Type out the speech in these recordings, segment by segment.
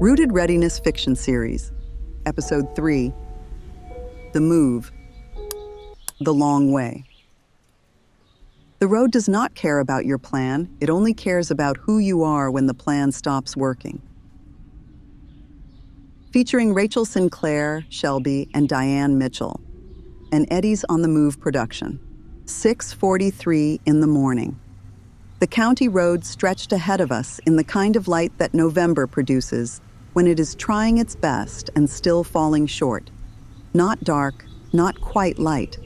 Rooted Readiness Fiction Series, Episode 3, The Move, The Long Way. The road does not care about your plan, it only cares about who you are when the plan stops working. Featuring Rachel Sinclair, Shelby, and Diane Mitchell. An Eddie's on the Move production. 6:43 in the morning. The county road stretched ahead of us in the kind of light that November produces when it is trying its best and still falling short. Not dark, not quite light.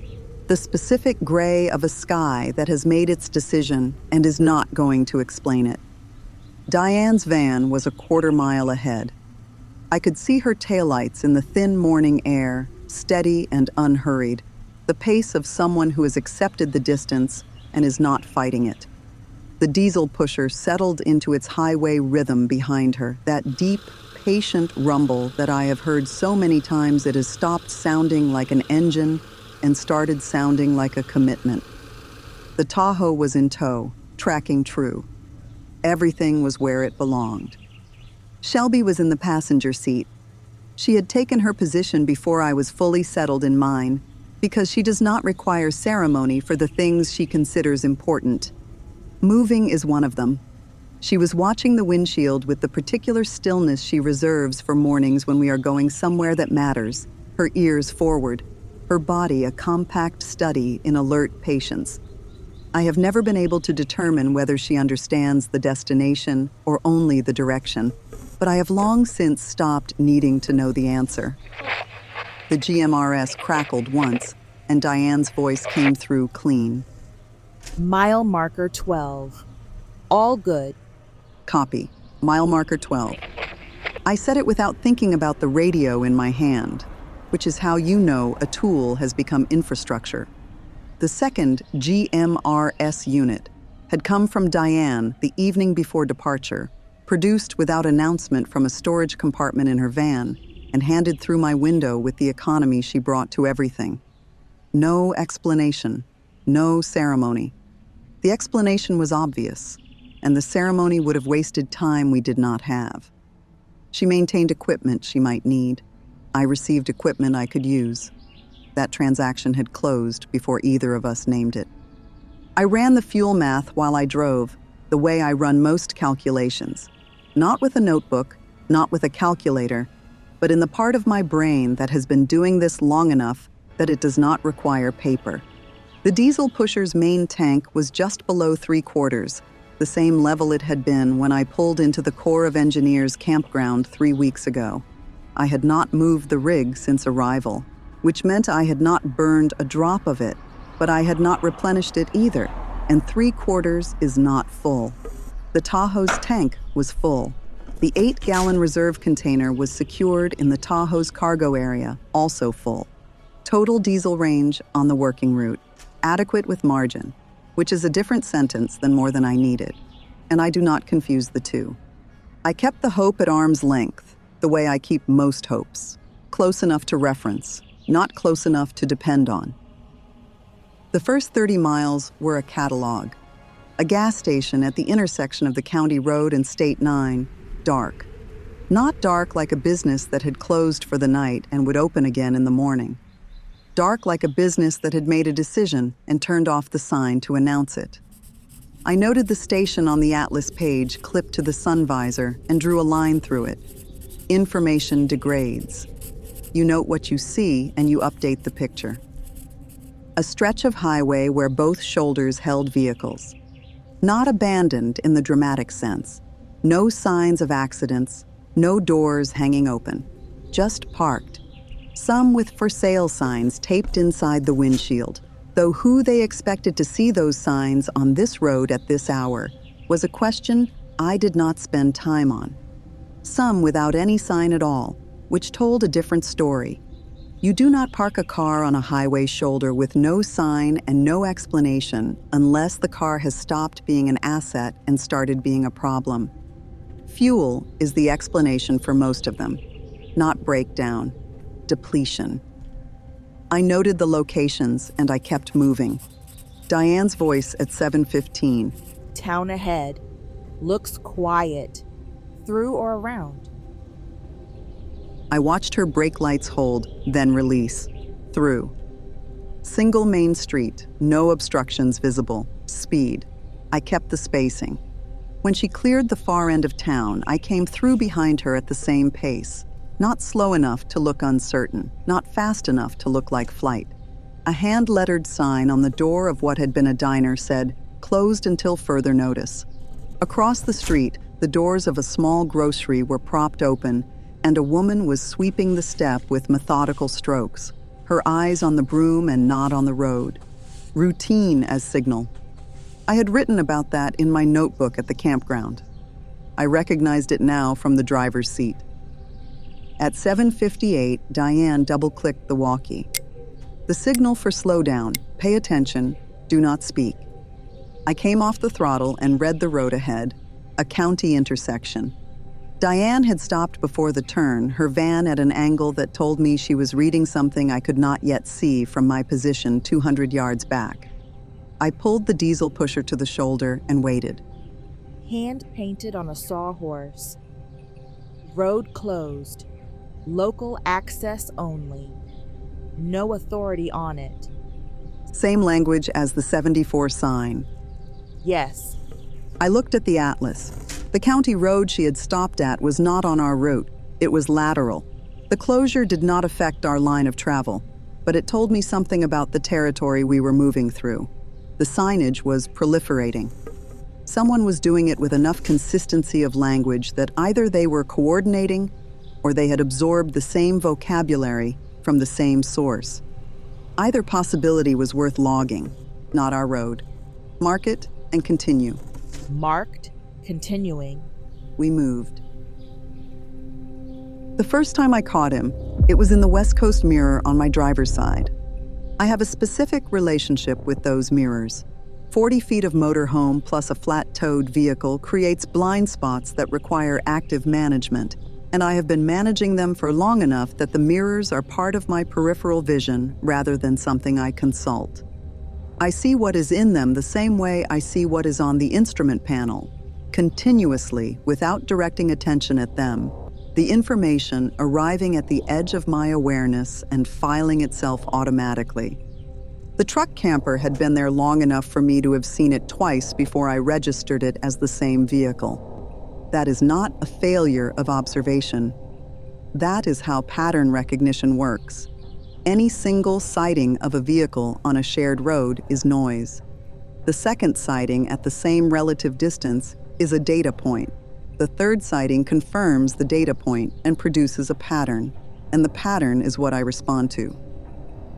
The specific gray of a sky that has made its decision and is not going to explain it. Diane's van was a quarter-mile ahead. I could see her taillights in the thin morning air, steady and unhurried, the pace of someone who has accepted the distance and is not fighting it. The diesel pusher settled into its highway rhythm behind her, that deep, patient rumble that I have heard so many times it has stopped sounding like an engine and started sounding like a commitment. The Tahoe was in tow, tracking true. Everything was where it belonged. Shelby was in the passenger seat. She had taken her position before I was fully settled in mine, because she does not require ceremony for the things she considers important. Moving is one of them. She was watching the windshield with the particular stillness she reserves for mornings when we are going somewhere that matters, her ears forward, her body a compact study in alert patience. I have never been able to determine whether she understands the destination or only the direction, but I have long since stopped needing to know the answer. The GMRS crackled once, and Diane's voice came through clean. Mile marker 12. All good. Copy. Mile marker 12. I said it without thinking about the radio in my hand, which is how you know a tool has become infrastructure. The second GMRS unit had come from Diane the evening before departure, produced without announcement from a storage compartment in her van, and handed through my window with the economy she brought to everything. No explanation, no ceremony. The explanation was obvious, and the ceremony would have wasted time we did not have. She maintained equipment she might need. I received equipment I could use. That transaction had closed before either of us named it. I ran the fuel math while I drove, the way I run most calculations. Not with a notebook, not with a calculator, but in the part of my brain that has been doing this long enough that it does not require paper. The diesel pusher's main tank was just below 3/4, the same level it had been when I pulled into the Corps of Engineers campground 3 weeks ago. I had not moved the rig since arrival, which meant I had not burned a drop of it, but I had not replenished it either, and 3/4 is not full. The Tahoe's tank was full. The 8-gallon reserve container was secured in the Tahoe's cargo area, also full. Total diesel range on the working route, adequate with margin, which is a different sentence than more than I needed, and I do not confuse the two. I kept the hope at arm's length, the way I keep most hopes, close enough to reference, not close enough to depend on. The first 30 miles were a catalog. A gas station at the intersection of the county road and State 9, dark. Not dark like a business that had closed for the night and would open again in the morning. Dark like a business that had made a decision and turned off the sign to announce it. I noted the station on the Atlas page clipped to the sun visor and drew a line through it. Information degrades. You note what you see and you update the picture. A stretch of highway where both shoulders held vehicles. Not abandoned in the dramatic sense. No signs of accidents, no doors hanging open. Just parked. Some with for sale signs taped inside the windshield, though who they expected to see those signs on this road at this hour was a question I did not spend time on. Some without any sign at all, which told a different story. You do not park a car on a highway shoulder with no sign and no explanation unless the car has stopped being an asset and started being a problem. Fuel is the explanation for most of them, not breakdown, depletion. I noted the locations and I kept moving. Diane's voice at 7:15. Town ahead. Looks quiet. Through or around? I watched her brake lights hold, then release. Through. Single main street, no obstructions visible. Speed. I kept the spacing. When she cleared the far end of town, I came through behind her at the same pace. Not slow enough to look uncertain, not fast enough to look like flight. A hand-lettered sign on the door of what had been a diner said, "Closed until further notice." Across the street, the doors of a small grocery were propped open, and a woman was sweeping the step with methodical strokes, her eyes on the broom and not on the road. Routine as signal. I had written about that in my notebook at the campground. I recognized it now from the driver's seat. At 7:58, Diane double-clicked the walkie. The signal for slow down, pay attention, do not speak. I came off the throttle and read the road ahead, a county intersection. Diane had stopped before the turn, her van at an angle that told me she was reading something I could not yet see from my position 200 yards back. I pulled the diesel pusher to the shoulder and waited. Hand painted on a sawhorse. Road closed. Local access only. No authority on it. Same language as the 74 sign. Yes. I looked at the atlas. The county road she had stopped at was not on our route. It was lateral. The closure did not affect our line of travel, but it told me something about the territory we were moving through. The signage was proliferating. Someone was doing it with enough consistency of language that either they were coordinating or they had absorbed the same vocabulary from the same source. Either possibility was worth logging, not our road. Mark it and continue. Marked, continuing. We moved. The first time I caught him, it was in the West Coast mirror on my driver's side. I have a specific relationship with those mirrors. 40 feet of motorhome plus a flat-toed vehicle creates blind spots that require active management, and I have been managing them for long enough that the mirrors are part of my peripheral vision rather than something I consult. I see what is in them the same way I see what is on the instrument panel, continuously without directing attention at them, the information arriving at the edge of my awareness and filing itself automatically. The truck camper had been there long enough for me to have seen it twice before I registered it as the same vehicle. That is not a failure of observation. That is how pattern recognition works. Any single sighting of a vehicle on a shared road is noise. The second sighting at the same relative distance is a data point. The third sighting confirms the data point and produces a pattern, and the pattern is what I respond to.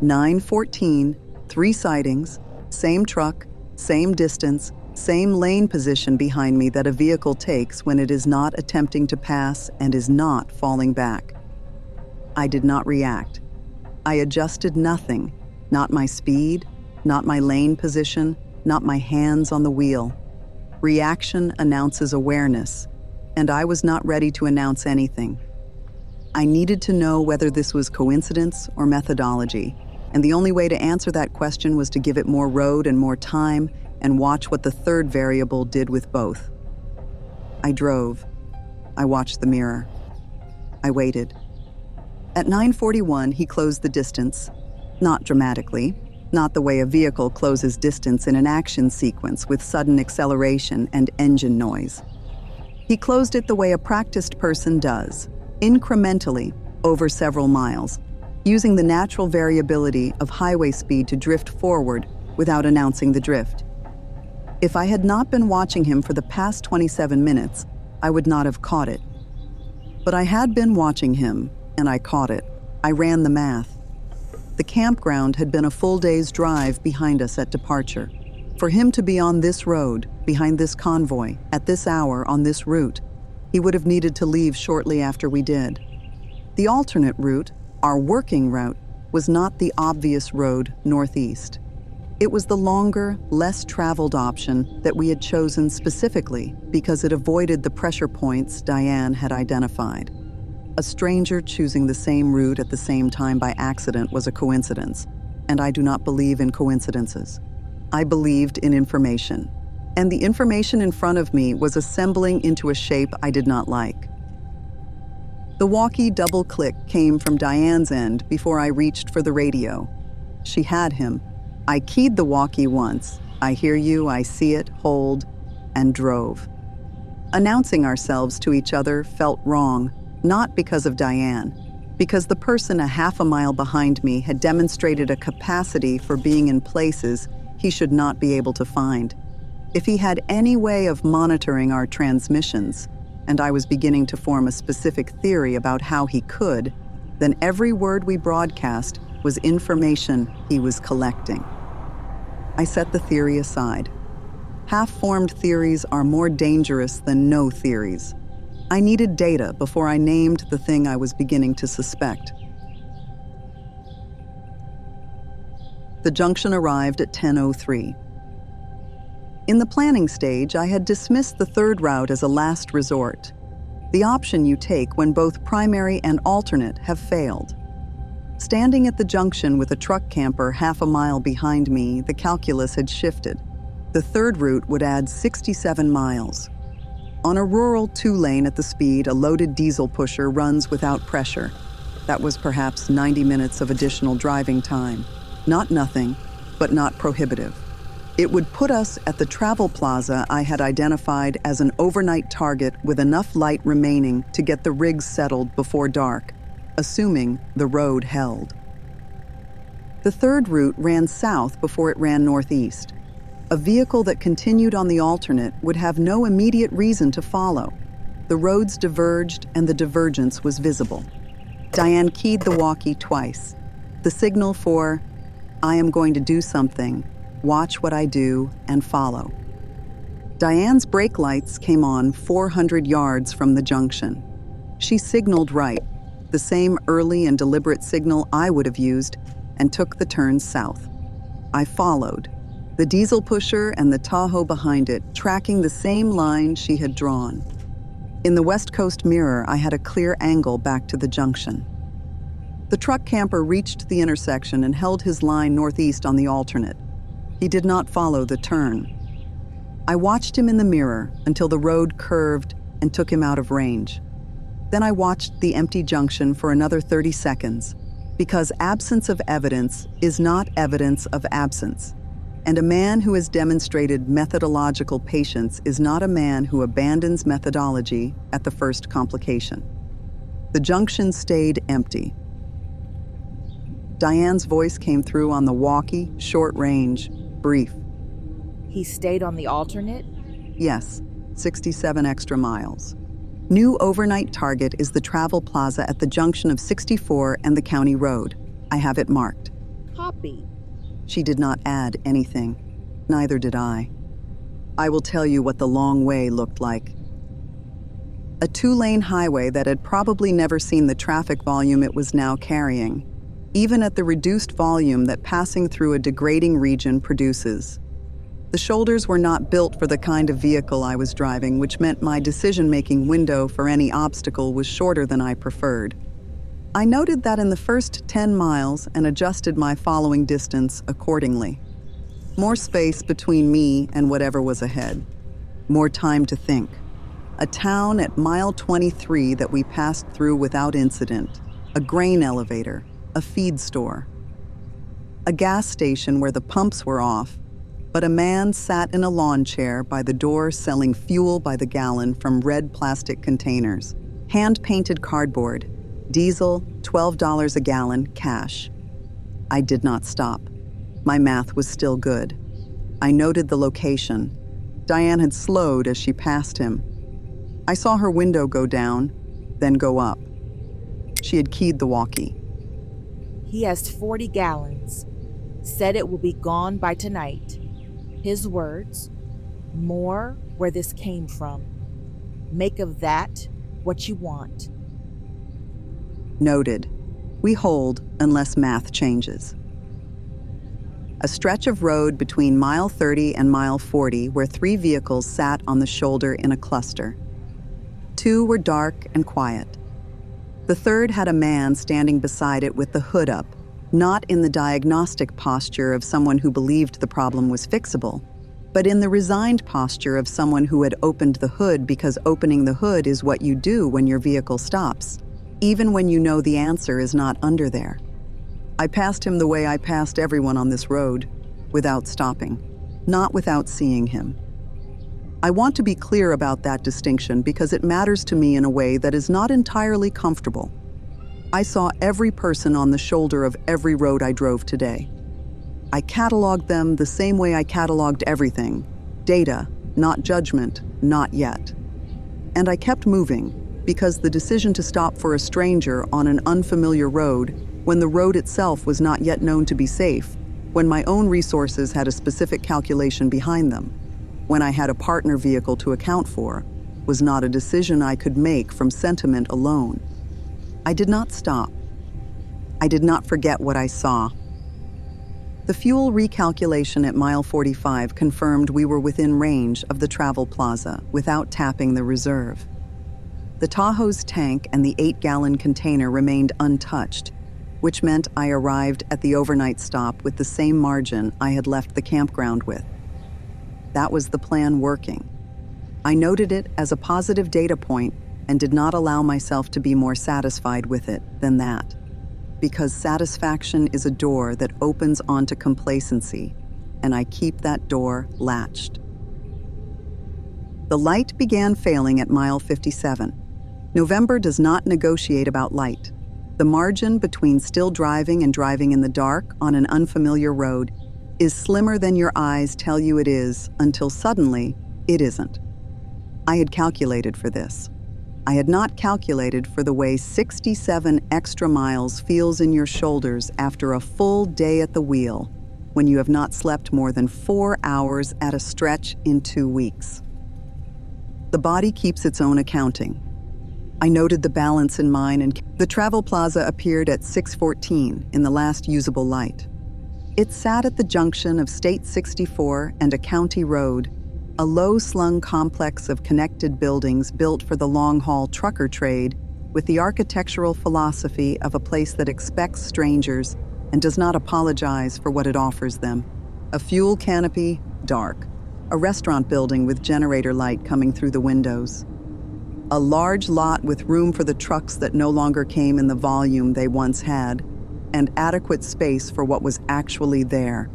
9:14, 3 sightings, same truck, same distance, same lane position behind me that a vehicle takes when it is not attempting to pass and is not falling back. I did not react. I adjusted nothing, not my speed, not my lane position, not my hands on the wheel. Reaction announces awareness, and I was not ready to announce anything. I needed to know whether this was coincidence or methodology, and the only way to answer that question was to give it more road and more time and watch what the third variable did with both. I drove. I watched the mirror. I waited. At 9:41, he closed the distance, not dramatically, not the way a vehicle closes distance in an action sequence with sudden acceleration and engine noise. He closed it the way a practiced person does, incrementally over several miles, using the natural variability of highway speed to drift forward without announcing the drift. If I had not been watching him for the past 27 minutes, I would not have caught it. But I had been watching him, and I caught it. I ran the math. The campground had been a full day's drive behind us at departure. For him to be on this road, behind this convoy, at this hour on this route, he would have needed to leave shortly after we did. The alternate route, our working route, was not the obvious road northeast. It was the longer, less traveled option that we had chosen specifically because it avoided the pressure points Diane had identified. A stranger choosing the same route at the same time by accident was a coincidence, and I do not believe in coincidences. I believed in information, and the information in front of me was assembling into a shape I did not like. The walkie double click came from Diane's end before I reached for the radio. She had him. I keyed the walkie once. I hear you, I see it, hold, and drove. Announcing ourselves to each other felt wrong, not because of Diane, because the person a half a mile behind me had demonstrated a capacity for being in places he should not be able to find. If he had any way of monitoring our transmissions, and I was beginning to form a specific theory about how he could, then every word we broadcast was information he was collecting. I set the theory aside. Half-formed theories are more dangerous than no theories. I needed data before I named the thing I was beginning to suspect. The junction arrived at 10:03. In the planning stage, I had dismissed the third route as a last resort, the option you take when both primary and alternate have failed. Standing at the junction with a truck camper half a mile behind me, the calculus had shifted. The third route would add 67 miles. On a rural two-lane at the speed a loaded diesel pusher runs without pressure. That was perhaps 90 minutes of additional driving time. Not nothing, but not prohibitive. It would put us at the travel plaza I had identified as an overnight target with enough light remaining to get the rigs settled before dark, assuming the road held. The third route ran south before it ran northeast. A vehicle that continued on the alternate would have no immediate reason to follow. The roads diverged and the divergence was visible. Diane keyed the walkie twice. The signal for, "I am going to do something. Watch what I do and follow." Diane's brake lights came on 400 yards from the junction. She signaled right, the same early and deliberate signal I would have used, and took the turn south. I followed, the diesel pusher and the Tahoe behind it, tracking the same line she had drawn. In the West Coast mirror, I had a clear angle back to the junction. The truck camper reached the intersection and held his line northeast on the alternate. He did not follow the turn. I watched him in the mirror until the road curved and took him out of range. Then I watched the empty junction for another 30 seconds, because absence of evidence is not evidence of absence. And a man who has demonstrated methodological patience is not a man who abandons methodology at the first complication. The junction stayed empty. Diane's voice came through on the walkie, short range, brief. He stayed on the alternate? Yes, 67 extra miles. New overnight target is the travel plaza at the junction of 64 and the county road. I have it marked. Copy. She did not add anything. Neither did I. I will tell you what the long way looked like. A two-lane highway that had probably never seen the traffic volume it was now carrying, even at the reduced volume that passing through a degrading region produces. The shoulders were not built for the kind of vehicle I was driving, which meant my decision-making window for any obstacle was shorter than I preferred. I noted that in the first 10 miles and adjusted my following distance accordingly. More space between me and whatever was ahead. More time to think. A town at mile 23 that we passed through without incident. A grain elevator. A feed store. A gas station where the pumps were off, but a man sat in a lawn chair by the door selling fuel by the gallon from red plastic containers. Hand-painted cardboard. Diesel, $12 a gallon, cash. I did not stop. My math was still good. I noted the location. Diane had slowed as she passed him. I saw her window go down, then go up. She had keyed the walkie. He has 40 gallons. Said it will be gone by tonight. His words, more where this came from. Make of that what you want. Noted. We hold unless math changes. A stretch of road between mile 30 and mile 40 where 3 vehicles sat on the shoulder in a cluster. 2 were dark and quiet. The third had a man standing beside it with the hood up, not in the diagnostic posture of someone who believed the problem was fixable, but in the resigned posture of someone who had opened the hood because opening the hood is what you do when your vehicle stops. even when you know the answer is not under there. I passed him the way I passed everyone on this road, without stopping, not without seeing him. I want to be clear about that distinction because it matters to me in a way that is not entirely comfortable. I saw every person on the shoulder of every road I drove today. I cataloged them the same way I cataloged everything. Data, not judgment, not yet. And I kept moving because the decision to stop for a stranger on an unfamiliar road, when the road itself was not yet known to be safe, when my own resources had a specific calculation behind them, when I had a partner vehicle to account for, was not a decision I could make from sentiment alone. I did not stop. I did not forget what I saw. The fuel recalculation at mile 45 confirmed we were within range of the travel plaza without tapping the reserve. The Tahoe's tank and the 8-gallon container remained untouched, which meant I arrived at the overnight stop with the same margin I had left the campground with. That was the plan working. I noted it as a positive data point and did not allow myself to be more satisfied with it than that, because satisfaction is a door that opens onto complacency, and I keep that door latched. The light began failing at mile 57. November does not negotiate about light. The margin between still driving and driving in the dark on an unfamiliar road is slimmer than your eyes tell you it is until suddenly it isn't. I had calculated for this. I had not calculated for the way 67 extra miles feels in your shoulders after a full day at the wheel when you have not slept more than 4 hours at a stretch in 2 weeks. The body keeps its own accounting. I noted the balance in mine, and the travel plaza appeared at 6:14 in the last usable light. It sat at the junction of State 64 and a county road, a low-slung complex of connected buildings built for the long-haul trucker trade with the architectural philosophy of a place that expects strangers and does not apologize for what it offers them. A fuel canopy, dark. A restaurant building with generator light coming through the windows. A large lot with room for the trucks that no longer came in the volume they once had, and adequate space for what was actually there.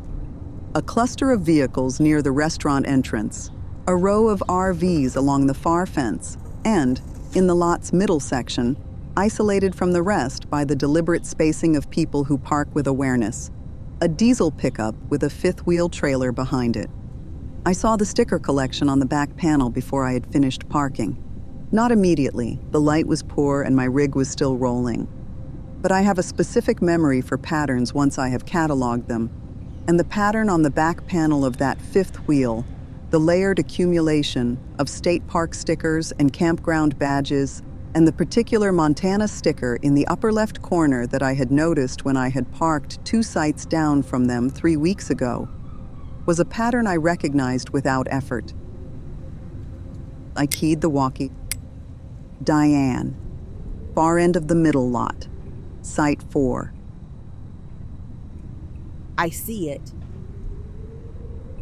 A cluster of vehicles near the restaurant entrance, a row of RVs along the far fence, and, in the lot's middle section, isolated from the rest by the deliberate spacing of people who park with awareness, a diesel pickup with a fifth-wheel trailer behind it. I saw the sticker collection on the back panel before I had finished parking. Not immediately, the light was poor and my rig was still rolling. But I have a specific memory for patterns once I have cataloged them, and the pattern on the back panel of that fifth wheel, the layered accumulation of state park stickers and campground badges, and the particular Montana sticker in the upper left corner that I had noticed when I had parked 2 sites down from them 3 weeks ago, was a pattern I recognized without effort. I keyed the walkie. Diane, far end of the middle lot, Site 4. I see it.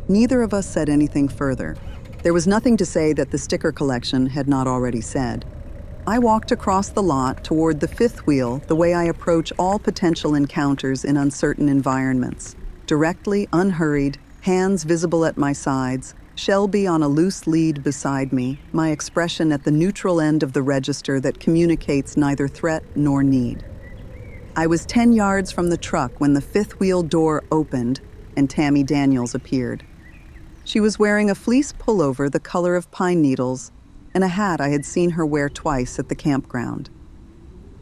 Neither of us said anything further. There was nothing to say that the sticker collection had not already said. I walked across the lot toward the fifth wheel the way I approach all potential encounters in uncertain environments. Directly, unhurried, hands visible at my sides, Shelby on a loose lead beside me, my expression at the neutral end of the register that communicates neither threat nor need. I was 10 yards from the truck when the fifth wheel door opened and Tammy Daniels appeared. She was wearing a fleece pullover the color of pine needles and a hat I had seen her wear twice at the campground.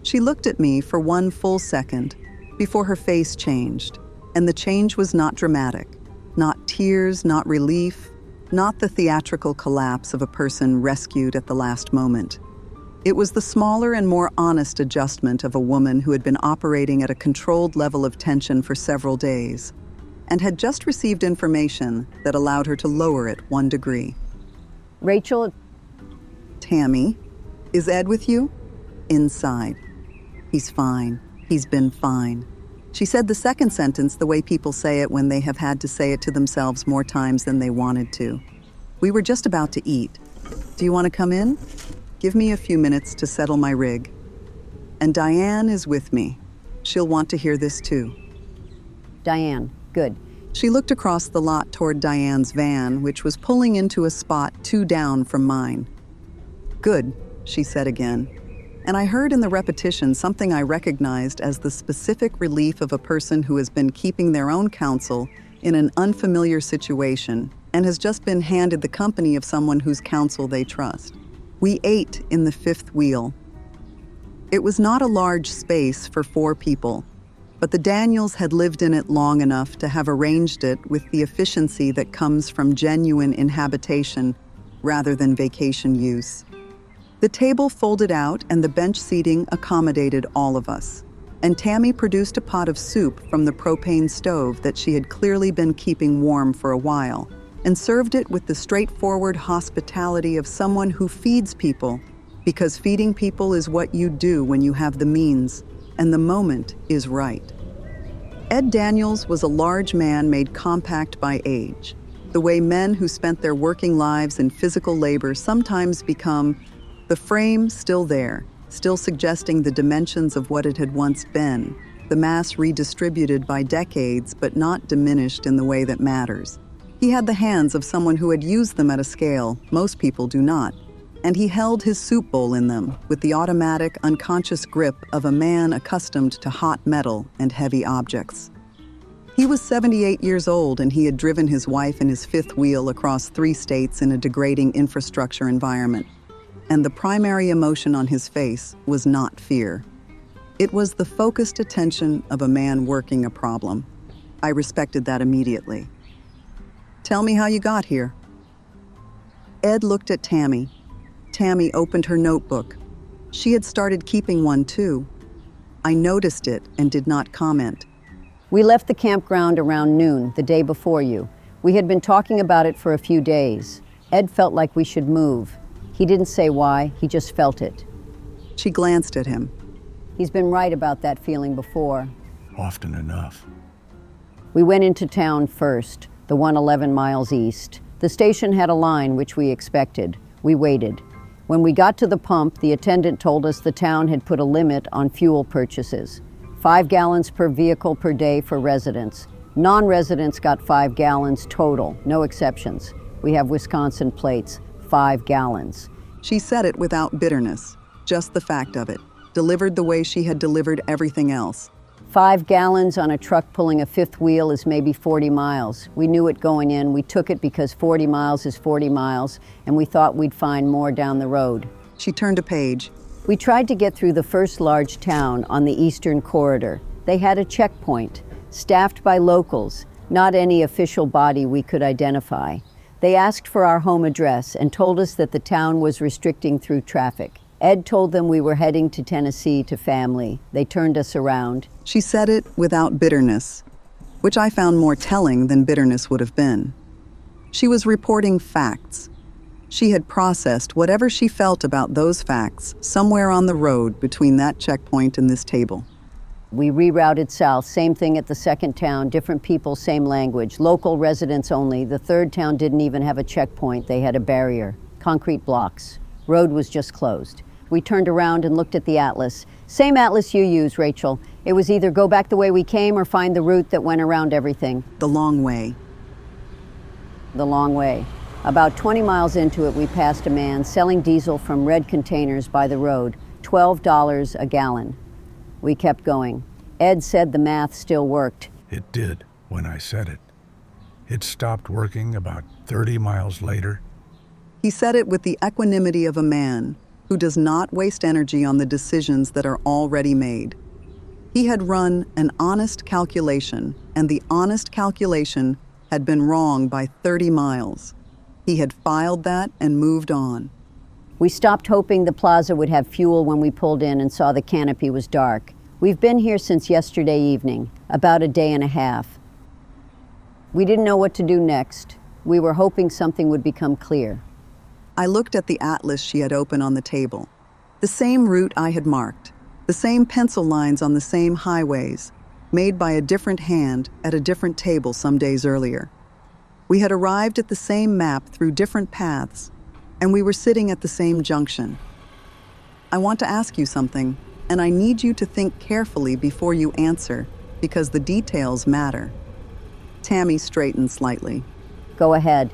She looked at me for 1 full second before her face changed, and the change was not dramatic, not tears, not relief, not the theatrical collapse of a person rescued at the last moment. It was the smaller and more honest adjustment of a woman who had been operating at a controlled level of tension for several days and had just received information that allowed her to lower it 1 degree. Rachel. Tammy, is Ed with you? Inside. He's fine. He's been fine. She said the second sentence the way people say it when they have had to say it to themselves more times than they wanted to. We were just about to eat. Do you want to come in? Give me a few minutes to settle my rig. And Diane is with me. She'll want to hear this too. Diane, good. She looked across the lot toward Diane's van, which was pulling into a spot 2 down from mine. Good, she said again. And I heard in the repetition something I recognized as the specific relief of a person who has been keeping their own counsel in an unfamiliar situation and has just been handed the company of someone whose counsel they trust. We ate in the 5th wheel. It was not a large space for 4 people, but the Daniels had lived in it long enough to have arranged it with the efficiency that comes from genuine inhabitation rather than vacation use. The table folded out and the bench seating accommodated all of us, and Tammy produced a pot of soup from the propane stove that she had clearly been keeping warm for a while, and served it with the straightforward hospitality of someone who feeds people, because feeding people is what you do when you have the means, and the moment is right. Ed Daniels was a large man made compact by age, the way men who spent their working lives in physical labor sometimes become, the frame still there, still suggesting the dimensions of what it had once been, the mass redistributed by decades but not diminished in the way that matters. He had the hands of someone who had used them at a scale most people do not, and he held his soup bowl in them with the automatic, unconscious grip of a man accustomed to hot metal and heavy objects. He was 78 years old, and he had driven his wife in his 5th wheel across 3 states in a degrading infrastructure environment. And the primary emotion on his face was not fear. It was the focused attention of a man working a problem. I respected that immediately. Tell me how you got here. Ed looked at Tammy. Tammy opened her notebook. She had started keeping one too. I noticed it and did not comment. We left the campground around noon, the day before you. We had been talking about it for a few days. Ed felt like we should move. He didn't say why, he just felt it. She glanced at him. He's been right about that feeling before. Often enough. We went into town first, the one 11 miles east. The station had a line, which we expected. We waited. When we got to the pump, the attendant told us the town had put a limit on fuel purchases. 5 gallons per vehicle per day for residents. Non-residents got 5 gallons total, no exceptions. We have Wisconsin plates, 5 gallons. She said it without bitterness, just the fact of it, delivered the way she had delivered everything else. 5 gallons on a truck pulling a 5th wheel is maybe 40 miles. We knew it going in. We took it because 40 miles is 40 miles, and we thought we'd find more down the road. She turned a page. We tried to get through the first large town on the eastern corridor. They had a checkpoint, staffed by locals, not any official body we could identify. They asked for our home address and told us that the town was restricting through traffic. Ed told them we were heading to Tennessee to family. They turned us around. She said it without bitterness, which I found more telling than bitterness would have been. She was reporting facts. She had processed whatever she felt about those facts somewhere on the road between that checkpoint and this table. We rerouted south, same thing at the second town, different people, same language, local residents only. The third town didn't even have a checkpoint, they had a barrier, concrete blocks. Road was just closed. We turned around and looked at the atlas. Same atlas you use, Rachel. It was either go back the way we came or find the route that went around everything. The long way. The long way. About 20 miles into it, we passed a man selling diesel from red containers by the road, $12 a gallon. We kept going. Ed said the math still worked. It did when I said it. It stopped working about 30 miles later. He said it with the equanimity of a man who does not waste energy on the decisions that are already made. He had run an honest calculation, and the honest calculation had been wrong by 30 miles. He had filed that and moved on. We stopped hoping the Plaza would have fuel when we pulled in and saw the canopy was dark. We've been here since yesterday evening, about a day and a half. We didn't know what to do next. We were hoping something would become clear. I looked at the atlas she had open on the table. The same route I had marked, the same pencil lines on the same highways, made by a different hand at a different table some days earlier. We had arrived at the same map through different paths, and we were sitting at the same junction. I want to ask you something, and I need you to think carefully before you answer, because the details matter. Tammy straightened slightly. Go ahead.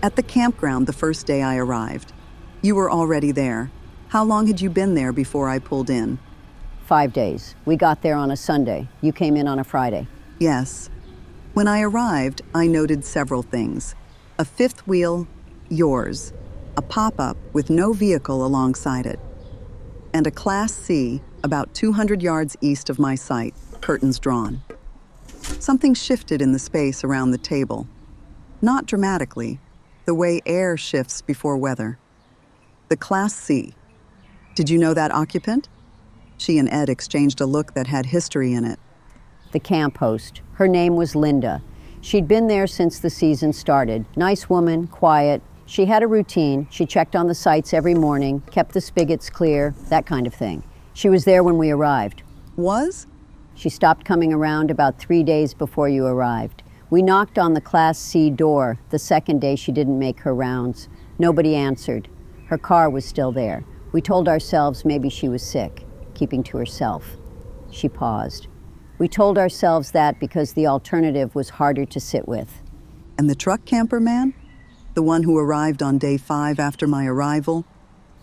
At the campground the first day I arrived. You were already there. How long had you been there before I pulled in? 5 days. We got there on a Sunday. You came in on a Friday. Yes. When I arrived, I noted several things. A fifth wheel, yours. A pop-up with no vehicle alongside it. And a Class C, about 200 yards east of my site, curtains drawn. Something shifted in the space around the table. Not dramatically, the way air shifts before weather. The Class C. Did you know that occupant? She and Ed exchanged a look that had history in it. The camp host. Her name was Linda. She'd been there since the season started. Nice woman, quiet. She had a routine. She checked on the sites every morning, kept the spigots clear, that kind of thing. She was there when we arrived. Was? She stopped coming around about 3 days before you arrived. We knocked on the Class C door the second day she didn't make her rounds. Nobody answered. Her car was still there. We told ourselves maybe she was sick, keeping to herself. She paused. We told ourselves that because the alternative was harder to sit with. And the truck camper man? The one who arrived on day 5 after my arrival?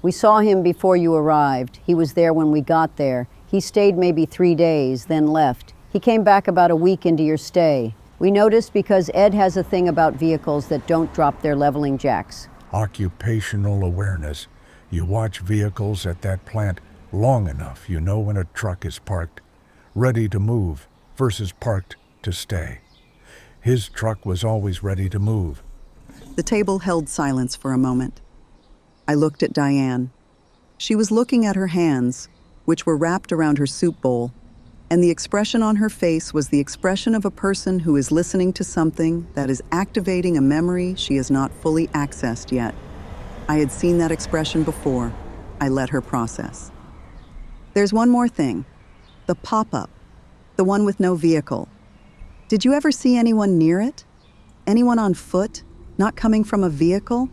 We saw him before you arrived. He was there when we got there. He stayed maybe 3 days, then left. He came back about a week into your stay. We noticed because Ed has a thing about vehicles that don't drop their leveling jacks. Occupational awareness. You watch vehicles at that plant long enough, you know when a truck is parked, ready to move, versus parked to stay. His truck was always ready to move. The table held silence for a moment. I looked at Diane. She was looking at her hands, which were wrapped around her soup bowl, and the expression on her face was the expression of a person who is listening to something that is activating a memory she has not fully accessed yet. I had seen that expression before. I let her process. There's one more thing. The pop-up. The one with no vehicle. Did you ever see anyone near it? Anyone on foot, not coming from a vehicle?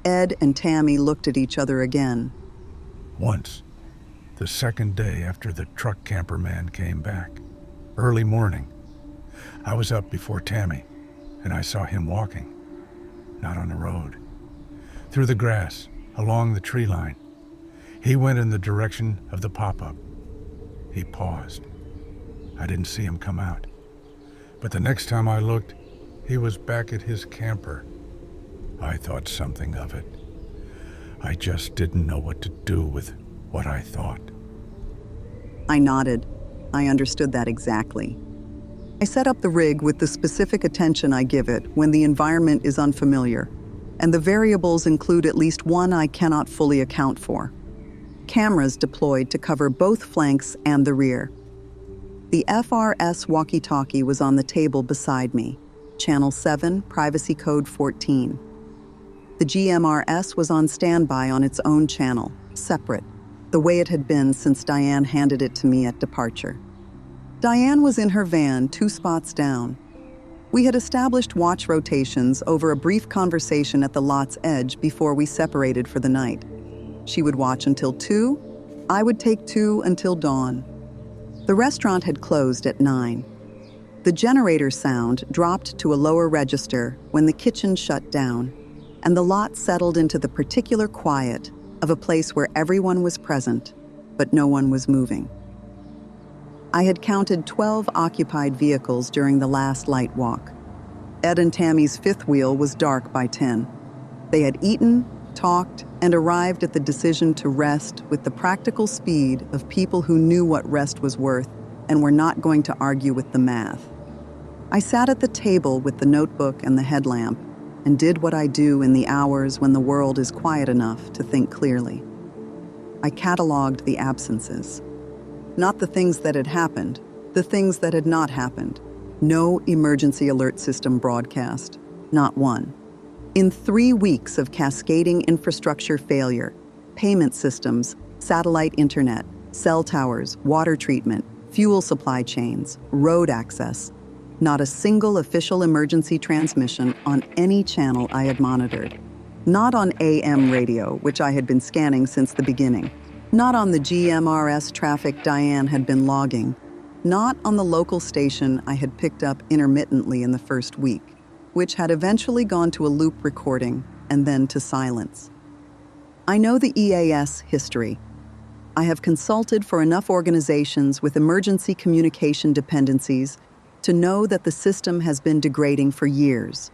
Ed and Tammy looked at each other again. Once, the second day after the truck camper man came back, early morning. I was up before Tammy, and I saw him walking, not on the road, through the grass, along the tree line. He went in the direction of the pop-up. He paused. I didn't see him come out. But the next time I looked, he was back at his camper. I thought something of it. I just didn't know what to do with what I thought. I nodded. I understood that exactly. I set up the rig with the specific attention I give it when the environment is unfamiliar, and the variables include at least one I cannot fully account for. Cameras deployed to cover both flanks and the rear. The FRS walkie-talkie was on the table beside me, Channel 7, Privacy Code 14. The GMRS was on standby on its own channel, separate, the way it had been since Diane handed it to me at departure. Diane was in her van 2 spots down. We had established watch rotations over a brief conversation at the lot's edge before we separated for the night. She would watch until 2, I would take 2 until dawn. The restaurant had closed at 9. The generator sound dropped to a lower register when the kitchen shut down, and the lot settled into the particular quiet of a place where everyone was present, but no one was moving. I had counted 12 occupied vehicles during the last light walk. Ed and Tammy's fifth wheel was dark by 10. They had eaten, talked, and arrived at the decision to rest with the practical speed of people who knew what rest was worth and were not going to argue with the math. I sat at the table with the notebook and the headlamp and did what I do in the hours when the world is quiet enough to think clearly. I cataloged the absences. Not the things that had happened, the things that had not happened. No emergency alert system broadcast, not one. In 3 weeks of cascading infrastructure failure, payment systems, satellite internet, cell towers, water treatment, fuel supply chains, road access, not a single official emergency transmission on any channel I had monitored. Not on AM radio, which I had been scanning since the beginning. Not on the GMRS traffic Diane had been logging. Not on the local station I had picked up intermittently in the first week, which had eventually gone to a loop recording and then to silence. I know the EAS history. I have consulted for enough organizations with emergency communication dependencies to know that the system has been degrading for years.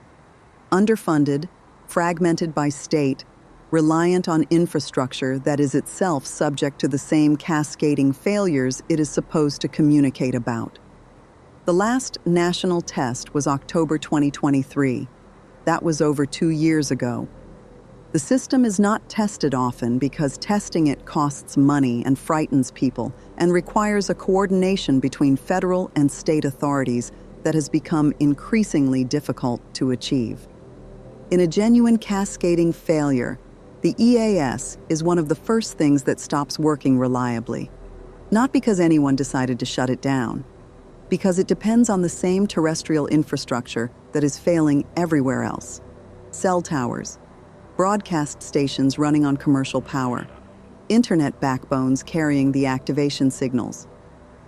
Underfunded, fragmented by state, reliant on infrastructure that is itself subject to the same cascading failures it is supposed to communicate about. The last national test was October 2023. That was over 2 years ago. The system is not tested often because testing it costs money and frightens people and requires a coordination between federal and state authorities that has become increasingly difficult to achieve. In a genuine cascading failure, the EAS is one of the first things that stops working reliably. Not because anyone decided to shut it down, because it depends on the same terrestrial infrastructure that is failing everywhere else. Cell towers, broadcast stations running on commercial power, internet backbones carrying the activation signals.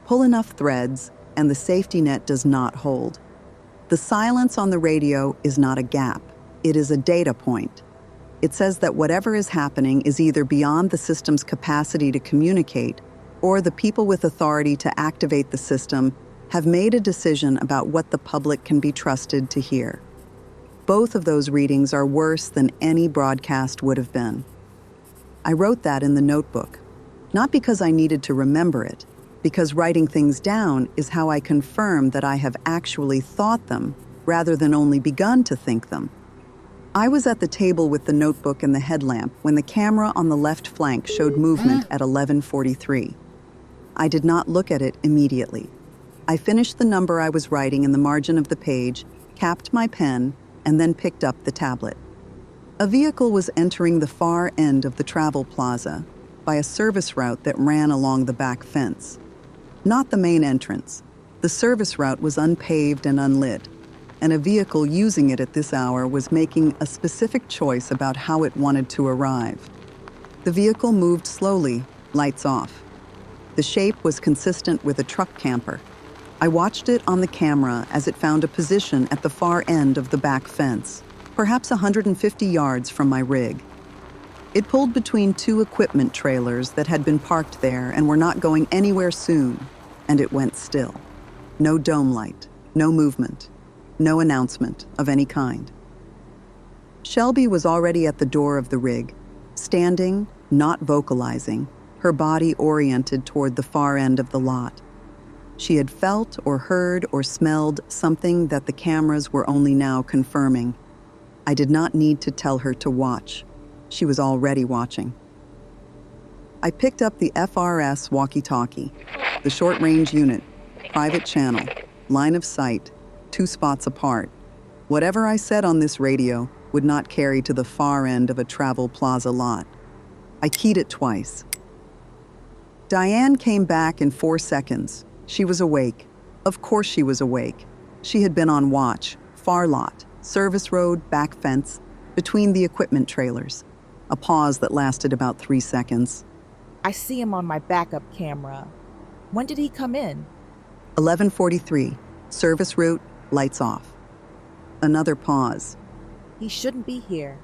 Pull enough threads, and the safety net does not hold. The silence on the radio is not a gap, it is a data point. It says that whatever is happening is either beyond the system's capacity to communicate, or the people with authority to activate the system have made a decision about what the public can be trusted to hear. Both of those readings are worse than any broadcast would have been. I wrote that in the notebook, not because I needed to remember it, because writing things down is how I confirm that I have actually thought them rather than only begun to think them. I was at the table with the notebook and the headlamp when the camera on the left flank showed movement at 11:43. I did not look at it immediately. I finished the number I was writing in the margin of the page, capped my pen, and then picked up the tablet. A vehicle was entering the far end of the travel plaza by a service route that ran along the back fence. Not the main entrance. The service route was unpaved and unlit, and a vehicle using it at this hour was making a specific choice about how it wanted to arrive. The vehicle moved slowly, lights off. The shape was consistent with a truck camper. I watched it on the camera as it found a position at the far end of the back fence, perhaps 150 yards from my rig. It pulled between two equipment trailers that had been parked there and were not going anywhere soon, and it went still. No dome light, no movement, no announcement of any kind. Shelby was already at the door of the rig, standing, not vocalizing, her body oriented toward the far end of the lot. She had felt or heard or smelled something that the cameras were only now confirming. I did not need to tell her to watch. She was already watching. I picked up the FRS walkie-talkie, the short-range unit, private channel, line of sight, 2 spots apart. Whatever I said on this radio would not carry to the far end of a travel plaza lot. I keyed it twice. Diane came back in 4 seconds. She was awake. Of course she was awake. She had been on watch, far lot, service road, back fence, between the equipment trailers. A pause that lasted about 3 seconds. I see him on my backup camera. When did he come in? 11:43, service route, lights off. Another pause. He shouldn't be here.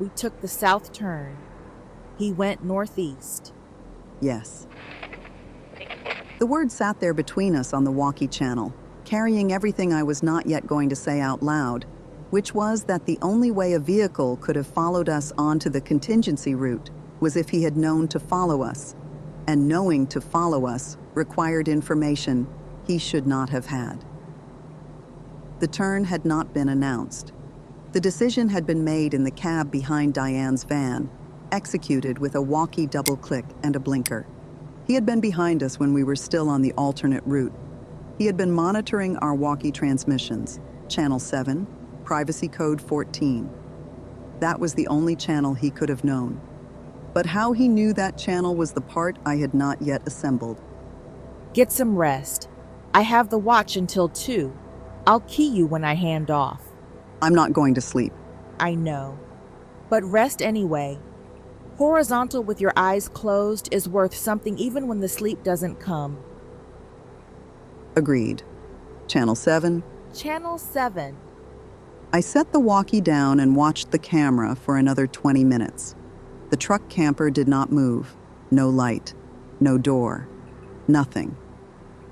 We took the south turn. He went northeast. Yes. The word sat there between us on the walkie channel, carrying everything I was not yet going to say out loud, which was that the only way a vehicle could have followed us onto the contingency route was if he had known to follow us, and knowing to follow us required information he should not have had. The turn had not been announced. The decision had been made in the cab behind Diane's van, executed with a walkie double-click and a blinker. He had been behind us when we were still on the alternate route. He had been monitoring our walkie transmissions, Channel 7, Privacy Code 14. That was the only channel he could have known. But how he knew that channel was the part I had not yet assembled. Get some rest. I have the watch until 2. I'll key you when I hand off. I'm not going to sleep. I know. But rest anyway. Horizontal with your eyes closed is worth something even when the sleep doesn't come. Agreed. Channel 7. Channel 7. I set the walkie down and watched the camera for another 20 minutes. The truck camper did not move. No light. No door. Nothing.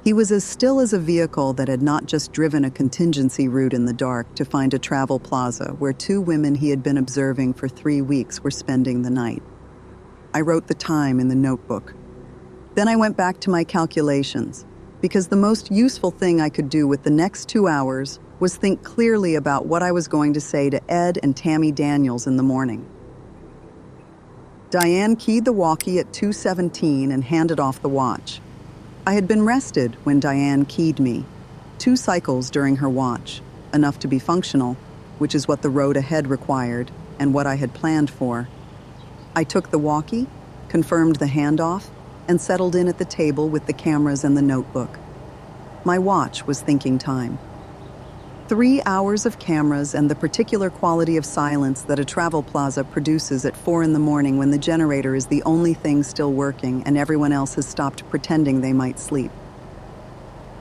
He was as still as a vehicle that had not just driven a contingency route in the dark to find a travel plaza where two women he had been observing for 3 weeks were spending the night. I wrote the time in the notebook. Then I went back to my calculations, because the most useful thing I could do with the next 2 hours was think clearly about what I was going to say to Ed and Tammy Daniels in the morning. Diane keyed the walkie at 2:17 and handed off the watch. I had been rested when Diane keyed me. 2 cycles during her watch, enough to be functional, which is what the road ahead required and what I had planned for. I took the walkie, confirmed the handoff, and settled in at the table with the cameras and the notebook. My watch was thinking time. 3 hours of cameras and the particular quality of silence that a travel plaza produces at 4 in the morning when the generator is the only thing still working and everyone else has stopped pretending they might sleep.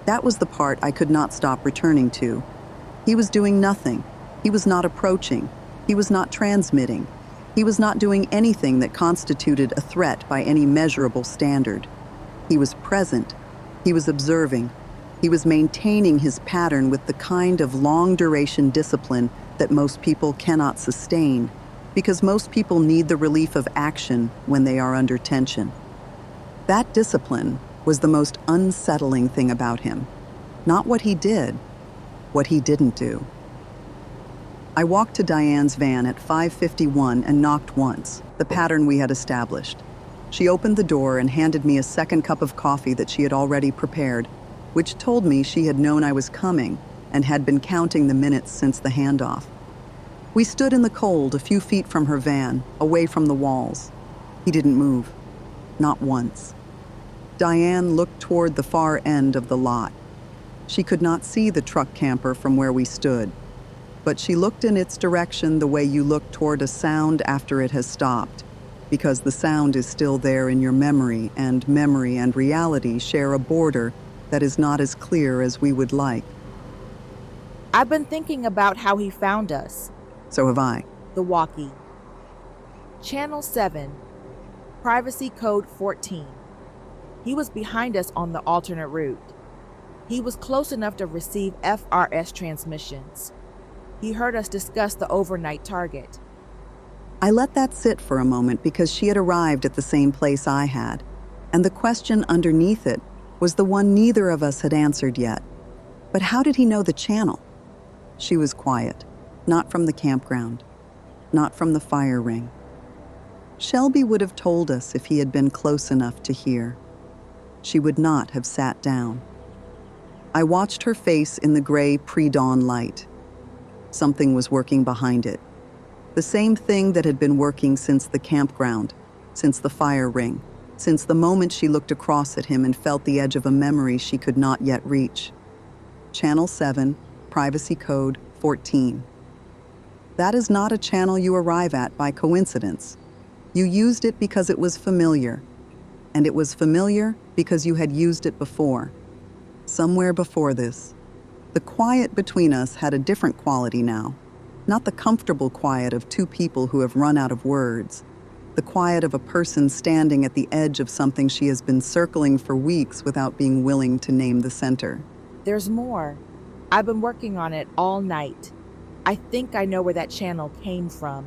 That was the part I could not stop returning to. He was doing nothing. He was not approaching. He was not transmitting. He was not doing anything that constituted a threat by any measurable standard. He was present. He was observing. He was maintaining his pattern with the kind of long-duration discipline that most people cannot sustain, because most people need the relief of action when they are under tension. That discipline was the most unsettling thing about him. Not what he did, what he didn't do. I walked to Diane's van at 5:51 and knocked once, the pattern we had established. She opened the door and handed me a second cup of coffee that she had already prepared, which told me she had known I was coming and had been counting the minutes since the handoff. We stood in the cold a few feet from her van, away from the walls. He didn't move. Not once. Diane looked toward the far end of the lot. She could not see the truck camper from where we stood, but she looked in its direction the way you look toward a sound after it has stopped, because the sound is still there in your memory and reality share a border that is not as clear as we would like. I've been thinking about how he found us. So have I. The walkie. Channel 7. Privacy code 14. He was behind us on the alternate route. He was close enough to receive FRS transmissions. He heard us discuss the overnight target. I let that sit for a moment because she had arrived at the same place I had, and the question underneath it was the one neither of us had answered yet. But how did he know the channel? She was quiet, not from the campground, not from the fire ring. Shelby would have told us if he had been close enough to hear. She would not have sat down. I watched her face in the gray pre-dawn light. Something was working behind it. The same thing that had been working since the campground, since the fire ring, since the moment she looked across at him and felt the edge of a memory she could not yet reach. Channel 7, privacy code 14. That is not a channel you arrive at by coincidence. You used it because it was familiar, and it was familiar because you had used it before. Somewhere before this. The quiet between us had a different quality now, not the comfortable quiet of two people who have run out of words. The quiet of a person standing at the edge of something she has been circling for weeks without being willing to name the center. There's more. I've been working on it all night. I think I know where that channel came from.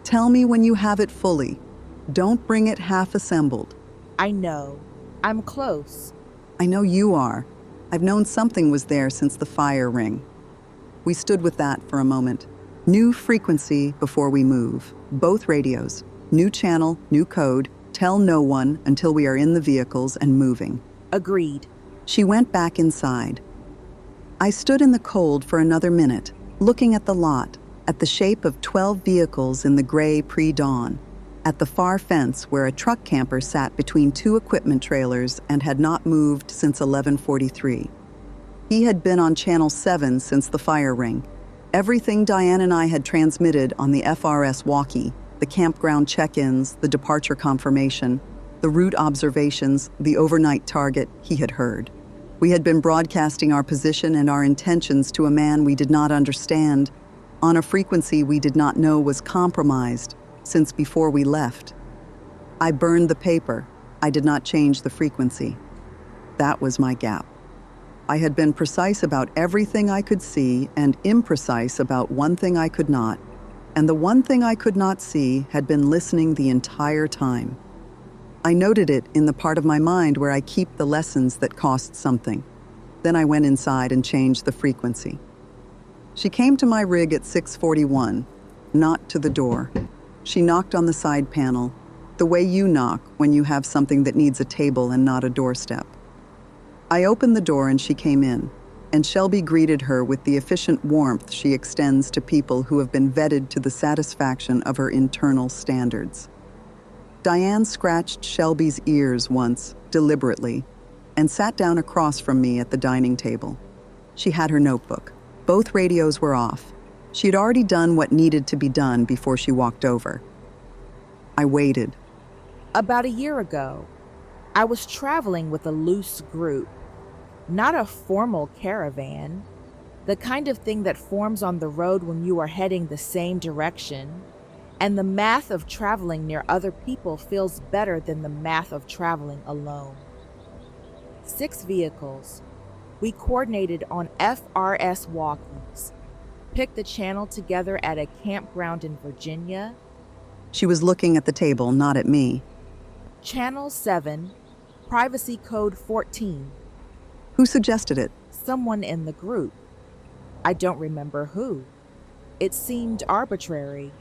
Tell me when you have it fully. Don't bring it half assembled. I know. I'm close. I know you are. I've known something was there since the fire ring. We stood with that for a moment. New frequency before we move. Both radios. New channel, new code, tell no one until we are in the vehicles and moving. Agreed. She went back inside. I stood in the cold for another minute, looking at the lot, at the shape of 12 vehicles in the gray pre-dawn, at the far fence where a truck camper sat between 2 equipment trailers and had not moved since 11:43. He had been on Channel 7 since the fire ring. Everything Diane and I had transmitted on the FRS walkie, The campground check-ins, the departure confirmation, the route observations, the overnight target he had heard. We had been broadcasting our position and our intentions to a man we did not understand, on a frequency we did not know was compromised since before we left. I burned the paper. I did not change the frequency. That was my gap. I had been precise about everything I could see and imprecise about one thing I could not, and the one thing I could not see had been listening the entire time. I noted it in the part of my mind where I keep the lessons that cost something. Then I went inside and changed the frequency. She came to my rig at 6:41, not to the door. She knocked on the side panel, the way you knock when you have something that needs a table and not a doorstep. I opened the door and she came in, and Shelby greeted her with the efficient warmth she extends to people who have been vetted to the satisfaction of her internal standards. Diane scratched Shelby's ears once, deliberately, and sat down across from me at the dining table. She had her notebook. Both radios were off. She had already done what needed to be done before she walked over. I waited. About a year ago, I was traveling with a loose group. Not a formal caravan, the kind of thing that forms on the road when you are heading the same direction, and the math of traveling near other people feels better than the math of traveling alone. 6 vehicles. We coordinated on FRS walkies, picked the channel together at a campground in Virginia. She was looking at the table, not at me. Channel 7, privacy code 14. Who suggested it? Someone in the group. I don't remember who. It seemed arbitrary.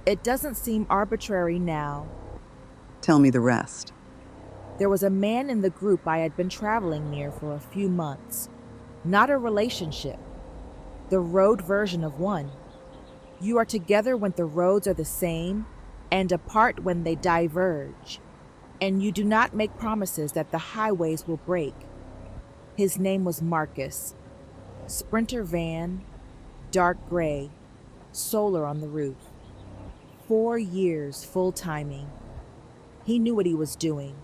It doesn't seem arbitrary now. Tell me the rest. There was a man in the group I had been traveling near for a few months. Not a relationship. The road version of one. You are together when the roads are the same and apart when they diverge. And you do not make promises that the highways will break. His name was Marcus. Sprinter van, dark gray, solar on the roof. 4 years full timing. He knew what he was doing.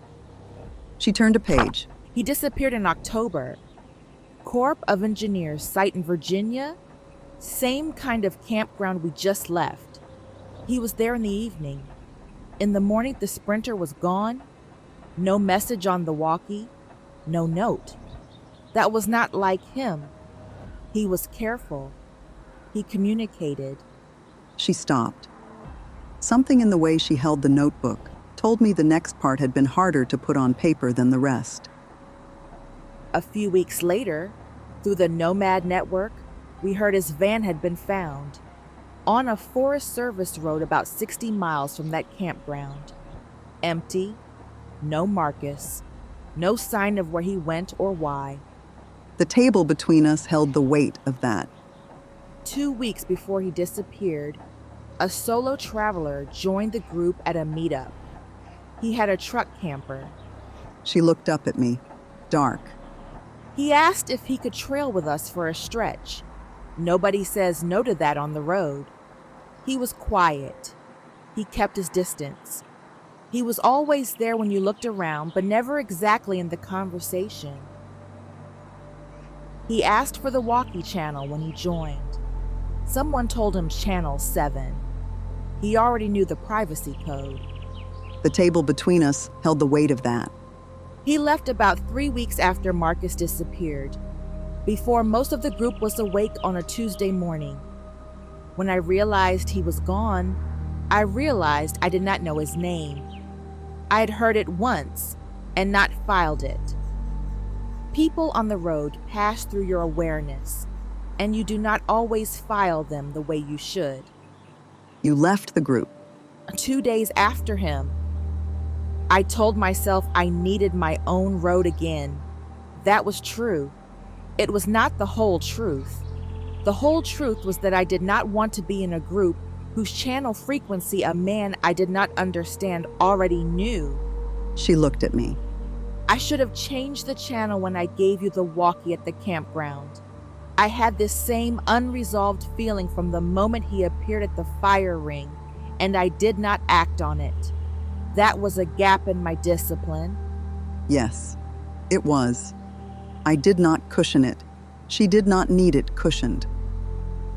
She turned a page. He disappeared in October. Corps of Engineers site in Virginia, same kind of campground we just left. He was there in the evening. In the morning, the Sprinter was gone. No message on the walkie, no note. That was not like him. He was careful. He communicated. She stopped. Something in the way she held the notebook told me the next part had been harder to put on paper than the rest. A few weeks later, through the Nomad network, we heard his van had been found on a Forest Service road about 60 miles from that campground. Empty, no Marcus, no sign of where he went or why. The table between us held the weight of that. 2 weeks before he disappeared, a solo traveler joined the group at a meetup. He had a truck camper. She looked up at me, dark. He asked if he could trail with us for a stretch. Nobody says no to that on the road. He was quiet. He kept his distance. He was always there when you looked around, but never exactly in the conversation. He asked for the walkie channel when he joined. Someone told him channel 7. He already knew the privacy code. The table between us held the weight of that. He left about 3 weeks after Marcus disappeared, before most of the group was awake on a Tuesday morning. When I realized he was gone, I realized I did not know his name. I had heard it once and not filed it. People on the road pass through your awareness, and you do not always file them the way you should. You left the group. 2 days after him, I told myself I needed my own road again. That was true. It was not the whole truth. The whole truth was that I did not want to be in a group whose channel frequency a man I did not understand already knew. She looked at me. I should have changed the channel when I gave you the walkie at the campground. I had this same unresolved feeling from the moment he appeared at the fire ring, and I did not act on it. That was a gap in my discipline. Yes, it was. I did not cushion it. She did not need it cushioned.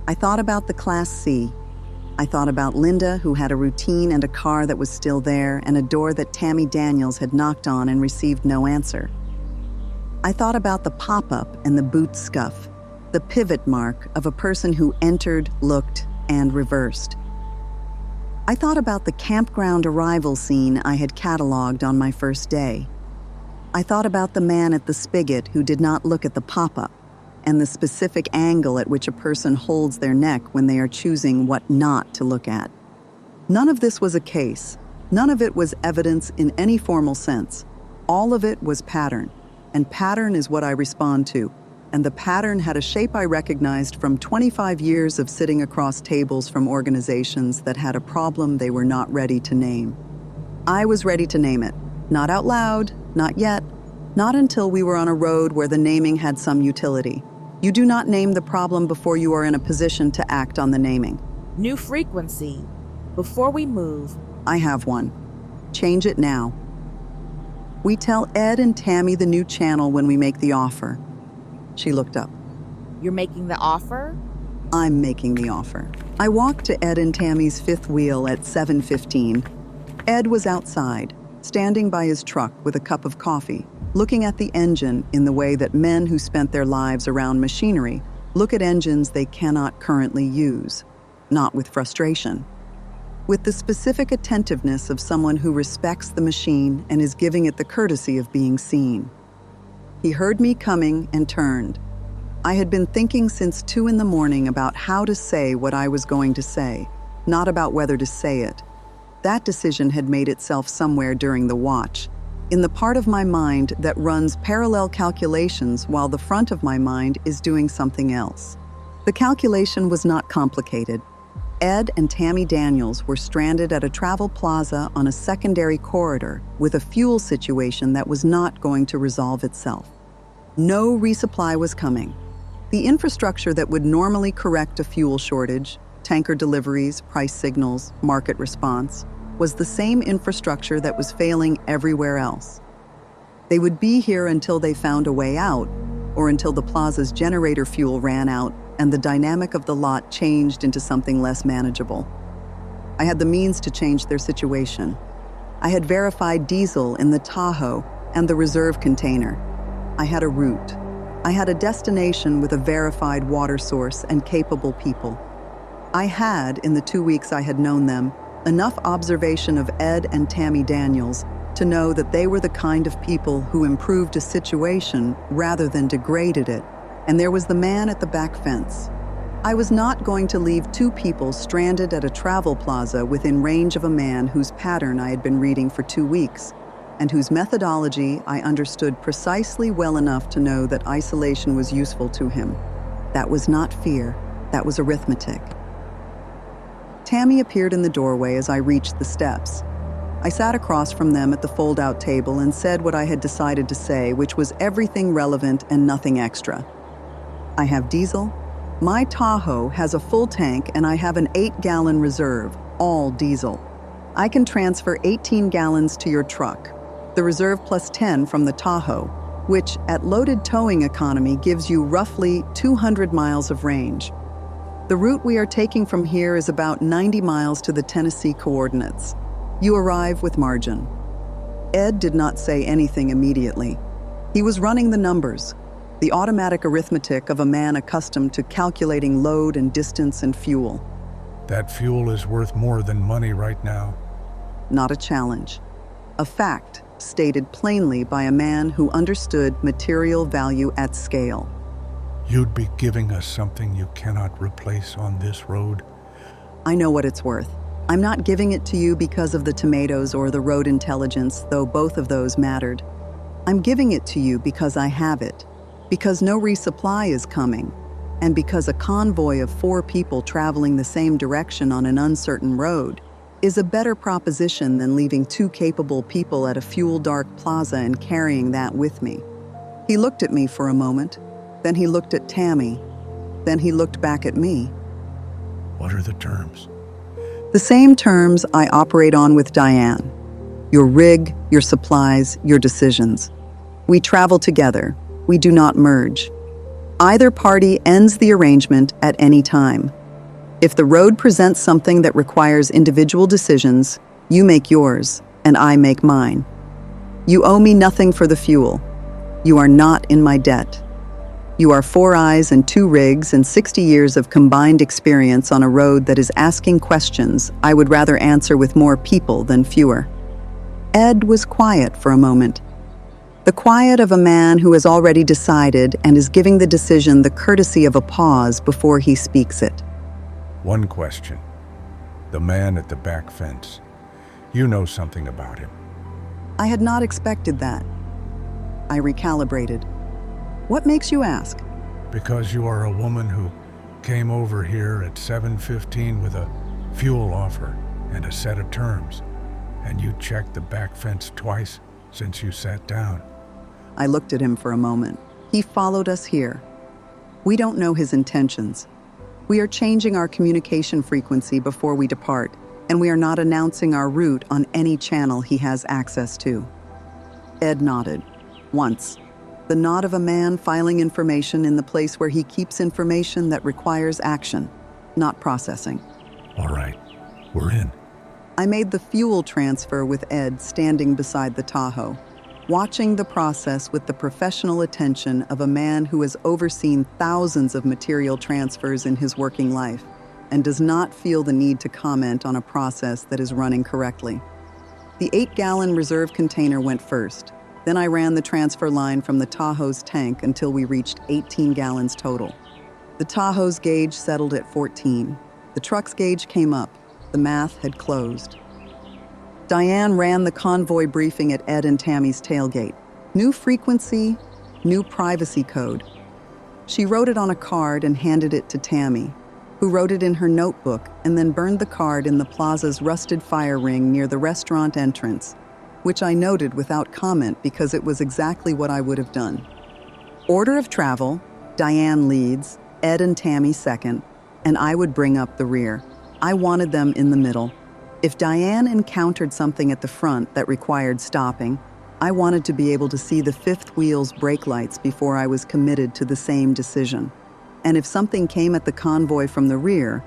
I thought about the Class C. I thought about Linda, who had a routine and a car that was still there, and a door that Tammy Daniels had knocked on and received no answer. I thought about the pop-up and the boot scuff, the pivot mark of a person who entered, looked, and reversed. I thought about the campground arrival scene I had cataloged on my first day. I thought about the man at the spigot who did not look at the pop-up, and the specific angle at which a person holds their neck when they are choosing what not to look at. None of this was a case. None of it was evidence in any formal sense. All of it was pattern, and pattern is what I respond to. And the pattern had a shape I recognized from 25 years of sitting across tables from organizations that had a problem they were not ready to name. I was ready to name it. Not out loud, not yet, not until we were on a road where the naming had some utility. You do not name the problem before you are in a position to act on the naming. New frequency. Before we move. I have one. Change it now. We tell Ed and Tammy the new channel when we make the offer. She looked up. You're making the offer? I'm making the offer. I walked to Ed and Tammy's fifth wheel at 7:15. Ed was outside, standing by his truck with a cup of coffee, looking at the engine in the way that men who spent their lives around machinery look at engines they cannot currently use, not with frustration, with the specific attentiveness of someone who respects the machine and is giving it the courtesy of being seen. He heard me coming and turned. I had been thinking since 2 a.m. about how to say what I was going to say, not about whether to say it. That decision had made itself somewhere during the watch, in the part of my mind that runs parallel calculations while the front of my mind is doing something else. The calculation was not complicated. Ed and Tammy Daniels were stranded at a travel plaza on a secondary corridor with a fuel situation that was not going to resolve itself. No resupply was coming. The infrastructure that would normally correct a fuel shortage, tanker deliveries, price signals, market response, was the same infrastructure that was failing everywhere else. They would be here until they found a way out, or until the plaza's generator fuel ran out and the dynamic of the lot changed into something less manageable. I had the means to change their situation. I had verified diesel in the Tahoe and the reserve container. I had a route. I had a destination with a verified water source and capable people. I had, in the 2 weeks I had known them, enough observation of Ed and Tammy Daniels to know that they were the kind of people who improved a situation rather than degraded it. And there was the man at the back fence. I was not going to leave 2 people stranded at a travel plaza within range of a man whose pattern I had been reading for 2 weeks, and whose methodology I understood precisely well enough to know that isolation was useful to him. That was not fear, that was arithmetic. Tammy appeared in the doorway as I reached the steps. I sat across from them at the fold-out table and said what I had decided to say, which was everything relevant and nothing extra. I have diesel. My Tahoe has a full tank and I have an 8-gallon reserve, all diesel. I can transfer 18 gallons to your truck, the reserve plus 10 from the Tahoe, which at loaded towing economy gives you roughly 200 miles of range. The route we are taking from here is about 90 miles to the Tennessee coordinates. You arrive with margin. Ed did not say anything immediately. He was running the numbers, the automatic arithmetic of a man accustomed to calculating load and distance and fuel. That fuel is worth more than money right now. Not a challenge. A fact stated plainly by a man who understood material value at scale. You'd be giving us something you cannot replace on this road. I know what it's worth. I'm not giving it to you because of the tomatoes or the road intelligence, though both of those mattered. I'm giving it to you because I have it, because no resupply is coming, and because a convoy of 4 people traveling the same direction on an uncertain road is a better proposition than leaving 2 capable people at a fuel-dark plaza and carrying that with me. He looked at me for a moment, then he looked at Tammy, Then he looked back at me. What are the terms? The same terms I operate on with Diane. Your rig, your supplies, your decisions. We travel together. We do not merge. Either party ends the arrangement at any time. If the road presents something that requires individual decisions, you make yours, and I make mine. You owe me nothing for the fuel. You are not in my debt. You are 4 eyes and 2 rigs and 60 years of combined experience on a road that is asking questions I would rather answer with more people than fewer. Ed was quiet for a moment. The quiet of a man who has already decided and is giving the decision the courtesy of a pause before he speaks it. One question. The man at the back fence. You know something about him. I had not expected that. I recalibrated. What makes you ask? Because you are a woman who came over here at 7:15 with a fuel offer and a set of terms, and you checked the back fence twice since you sat down. I looked at him for a moment. He followed us here. We don't know his intentions. We are changing our communication frequency before we depart, and we are not announcing our route on any channel he has access to. Ed nodded. Once. The nod of a man filing information in the place where he keeps information that requires action, not processing. All right, we're in. I made the fuel transfer with Ed standing beside the Tahoe, watching the process with the professional attention of a man who has overseen thousands of material transfers in his working life and does not feel the need to comment on a process that is running correctly. The 8-gallon reserve container went first. Then I ran the transfer line from the Tahoe's tank until we reached 18 gallons total. The Tahoe's gauge settled at 14. The truck's gauge came up. The math had closed. Diane ran the convoy briefing at Ed and Tammy's tailgate. New frequency, new privacy code. She wrote it on a card and handed it to Tammy, who wrote it in her notebook and then burned the card in the Plaza's rusted fire ring near the restaurant entrance, which I noted without comment because it was exactly what I would have done. Order of travel, Diane leads, Ed and Tammy second, and I would bring up the rear. I wanted them in the middle. If Diane encountered something at the front that required stopping, I wanted to be able to see the fifth wheel's brake lights before I was committed to the same decision. And if something came at the convoy from the rear,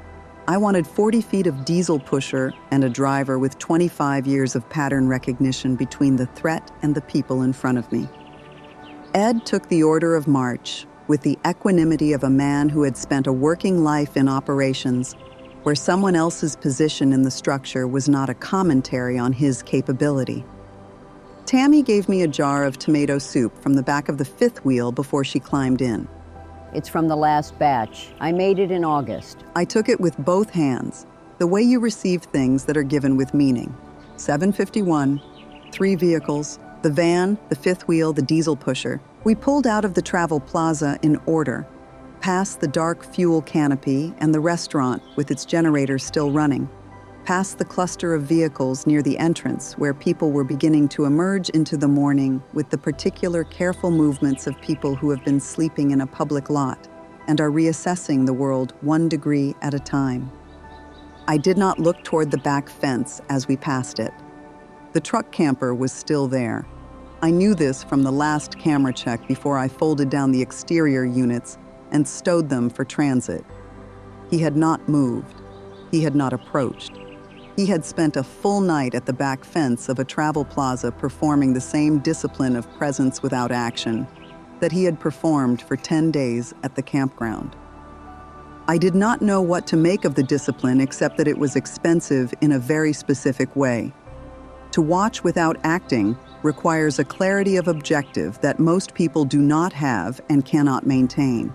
I wanted 40 feet of diesel pusher and a driver with 25 years of pattern recognition between the threat and the people in front of me. Ed took the order of march with the equanimity of a man who had spent a working life in operations where someone else's position in the structure was not a commentary on his capability. Tammy gave me a jar of tomato soup from the back of the fifth wheel before she climbed in. It's from the last batch. I made it in August. I took it with both hands, the way you receive things that are given with meaning. 751, 3 vehicles, the van, the fifth wheel, the diesel pusher. We pulled out of the travel plaza in order, past the dark fuel canopy and the restaurant with its generator still running, past the cluster of vehicles near the entrance where people were beginning to emerge into the morning with the particular careful movements of people who have been sleeping in a public lot and are reassessing the world 1 degree at a time. I did not look toward the back fence as we passed it. The truck camper was still there. I knew this from the last camera check before I folded down the exterior units and stowed them for transit. He had not moved. He had not approached. He had spent a full night at the back fence of a travel plaza performing the same discipline of presence without action that he had performed for 10 days at the campground. I did not know what to make of the discipline except that it was expensive in a very specific way. To watch without acting requires a clarity of objective that most people do not have and cannot maintain.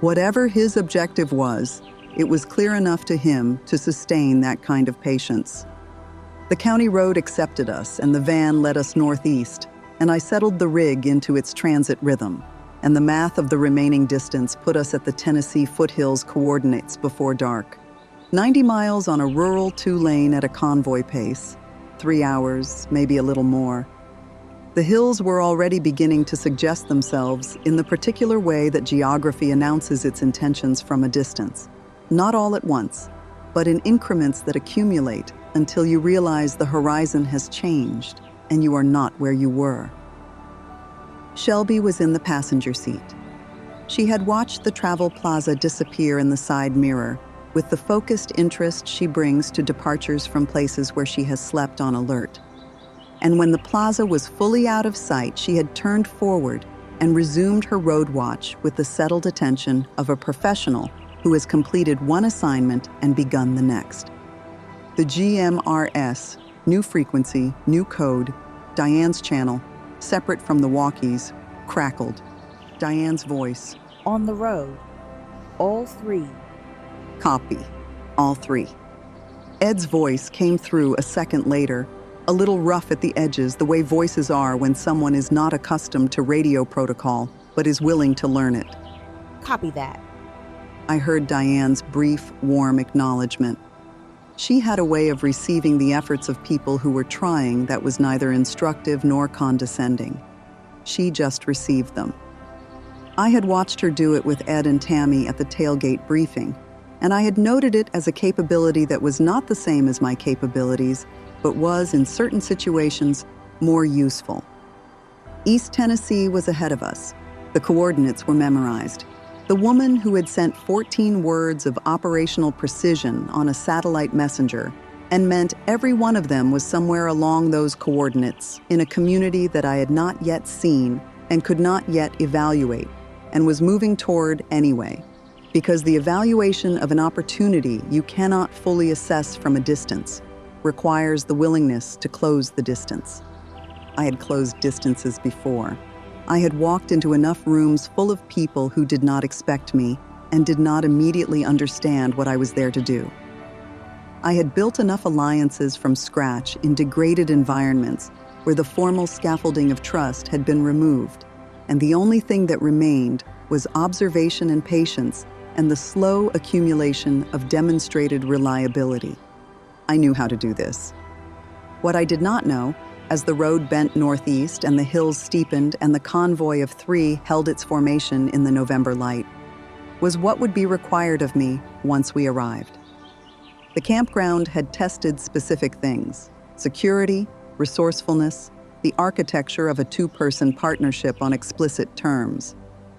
Whatever his objective was, it was clear enough to him to sustain that kind of patience. The county road accepted us, and the van led us northeast, and I settled the rig into its transit rhythm, and the math of the remaining distance put us at the Tennessee foothills coordinates before dark. 90 miles on a rural 2-lane at a convoy pace, 3 hours, maybe a little more. The hills were already beginning to suggest themselves in the particular way that geography announces its intentions from a distance. Not all at once, but in increments that accumulate until you realize the horizon has changed and you are not where you were. Shelby was in the passenger seat. She had watched the travel plaza disappear in the side mirror with the focused interest she brings to departures from places where she has slept on alert. And when the plaza was fully out of sight, she had turned forward and resumed her road watch with the settled attention of a professional who has completed one assignment and begun the next. The GMRS, new frequency, new code, Diane's channel, separate from the walkies, crackled. Diane's voice. On the road. All three. Copy. All three. Ed's voice came through a second later, a little rough at the edges, the way voices are when someone is not accustomed to radio protocol, but is willing to learn it. Copy that. I heard Diane's brief, warm acknowledgement. She had a way of receiving the efforts of people who were trying that was neither instructive nor condescending. She just received them. I had watched her do it with Ed and Tammy at the tailgate briefing, and I had noted it as a capability that was not the same as my capabilities, but was, in certain situations, more useful. East Tennessee was ahead of us. The coordinates were memorized. The woman who had sent 14 words of operational precision on a satellite messenger and meant every one of them was somewhere along those coordinates in a community that I had not yet seen and could not yet evaluate, and was moving toward anyway, because the evaluation of an opportunity you cannot fully assess from a distance requires the willingness to close the distance. I had closed distances before. I had walked into enough rooms full of people who did not expect me and did not immediately understand what I was there to do. I had built enough alliances from scratch in degraded environments where the formal scaffolding of trust had been removed, and the only thing that remained was observation and patience and the slow accumulation of demonstrated reliability. I knew how to do this. What I did not know, as the road bent northeast and the hills steepened and the convoy of three held its formation in the November light, was what would be required of me once we arrived. The campground had tested specific things: security, resourcefulness, the architecture of a two-person partnership on explicit terms.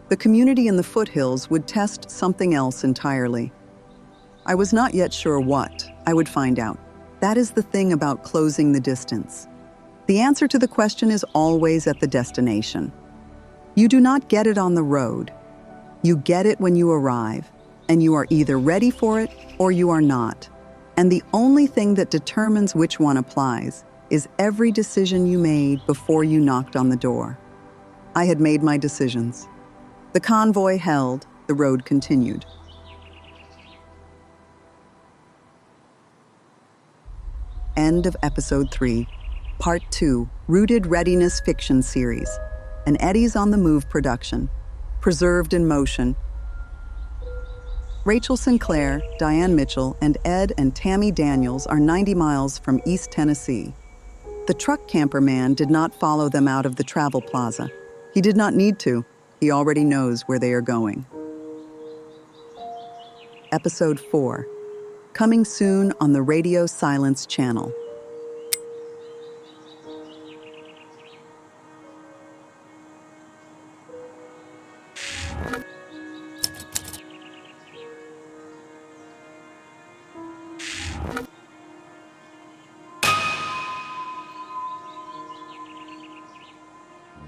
The community in the foothills would test something else entirely. I was not yet sure what. I would find out. That is the thing about closing the distance. The answer to the question is always at the destination. You do not get it on the road. You get it when you arrive, and you are either ready for it or you are not. And the only thing that determines which one applies is every decision you made before you knocked on the door. I had made my decisions. The convoy held, the road continued. End of Episode 3, Part 2, Rooted Readiness Fiction Series, an Eddie's on the Move production, preserved in motion. Rachel Sinclair, Diane Mitchell, and Ed and Tammy Daniels are 90 miles from East Tennessee. The truck camper man did not follow them out of the travel plaza. He did not need to. He already knows where they are going. Episode 4, coming soon on the Radio Silence channel.